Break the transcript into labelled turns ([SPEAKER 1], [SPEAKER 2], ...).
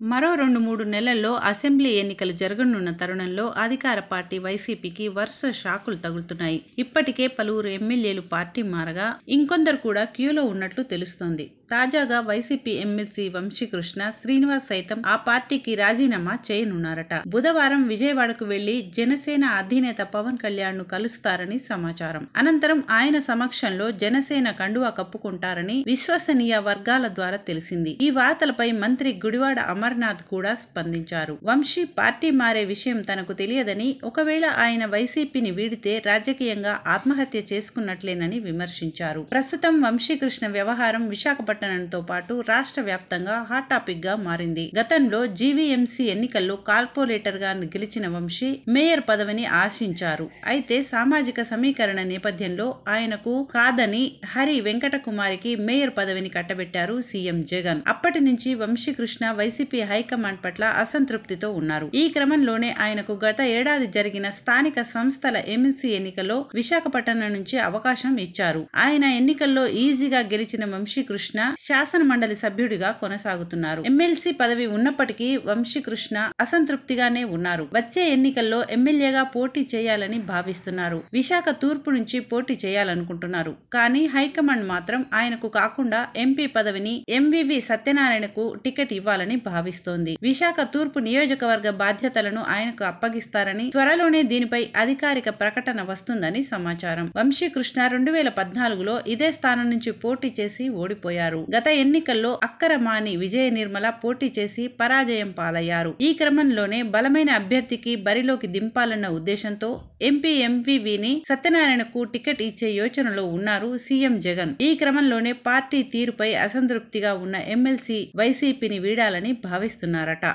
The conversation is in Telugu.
[SPEAKER 1] మరో 2-3 నెలల్లో అసెంబ్లీ ఎన్నికలు జరగనున్న తరుణంలో అధికార పార్టీ వైసీపీకి వరుస షాకులు తగులుతున్నాయి. ఇప్పటికే పలువురు ఎమ్మెల్యేలు పార్టీ మారగా ఇంకొందరు కూడా క్యూలో ఉన్నట్లు తెలుస్తోంది. తాజాగా వైసీపీ ఎమ్మెల్సీ వంశీకృష్ణ శ్రీనివాస్ సైతం ఆ పార్టీకి రాజీనామా చేయనున్నారట. బుధవారం విజయవాడకు వెళ్లి జనసేన అధినేత పవన్ కళ్యాణ్ ను కలుస్తారని సమాచారం. అనంతరం ఆయన సమక్షంలో జనసేన కండువా కప్పుకుంటారని విశ్వసనీయ వర్గాల ద్వారా తెలిసింది. ఈ వార్తలపై మంత్రి గుడివాడ అమర్నాథ్ కూడా స్పందించారు. వంశీ పార్టీ మారే విషయం తనకు తెలియదని, ఒకవేళ ఆయన వైసీపీని వీడితే రాజకీయంగా ఆత్మహత్య చేసుకున్నట్లేనని విమర్శించారు. ప్రస్తుతం వంశీకృష్ణ వ్యవహారం విశాఖపట్నంతో పాటు రాష్ట్ర వ్యాప్తంగా హాట్ టాపిక్ గా మారింది. గతంలో జీవీఎంసీ ఎన్నికల్లో కార్పొరేటర్ గా గెలిచిన వంశీ మేయర్ పదవిని ఆశించారు. అయితే సామాజిక సమీకరణ నేపథ్యంలో ఆయనకు కాదని హరి వెంకటకుమారికి మేయర్ పదవిని కట్టబెట్టారు సీఎం జగన్. అప్పటి నుంచి వంశీకృష్ణ వైసీపీ హైకమాండ్ పట్ల అసంతృప్తితో ఉన్నారు. ఈ క్రమంలోనే ఆయనకు గత ఏడాది జరిగిన స్థానిక సంస్థల ఎమ్మెల్సీ ఎన్నికల్లో విశాఖపట్నం నుంచి అవకాశం ఇచ్చారు. ఆయన ఎన్నికల్లో ఈజీగా గెలిచిన వంశీకృష్ణ శాసన మండలి సభ్యుడిగా కొనసాగుతున్నారు. ఎమ్మెల్సీ పదవి ఉన్నప్పటికీ వంశీకృష్ణ అసంతృప్తిగానే ఉన్నారు. వచ్చే ఎన్నికల్లో ఎమ్మెల్యేగా పోటీ చేయాలని భావిస్తున్నారు. విశాఖ తూర్పు నుంచి పోటీ చేయాలనుకుంటున్నారు. కానీ హైకమాండ్ మాత్రం ఆయనకు కాకుండా ఎంపీ పదవిని ఎంవివి సత్యనారాయణకు టికెట్ ఇవ్వాలని భావిస్తోంది. విశాఖ తూర్పు నియోజకవర్గ బాధ్యతలను ఆయనకు అప్పగిస్తారని, త్వరలోనే దీనిపై అధికారిక ప్రకటన వస్తుందని సమాచారం. వంశీకృష్ణ 2014లో ఇదే స్థానం నుంచి పోటీ చేసి ఓడిపోయారు. గత ఎన్నికల్లో అక్కరమాని విజయ నిర్మల పోటీ చేసి పరాజయం పాలయ్యారు. ఈ క్రమంలోనే బలమైన అభ్యర్థికి బరిలోకి దింపాలన్న ఉద్దేశంతో ఎంపీ ఎంవివిని సత్యనారాయణకు టికెట్ ఇచ్చే యోచనలో ఉన్నారు సీఎం జగన్. ఈ క్రమంలోనే పార్టీ తీరుపై అసంతృప్తిగా ఉన్న ఎమ్మెల్సీ వైసీపీని వీడాలని భావిస్తున్నారట.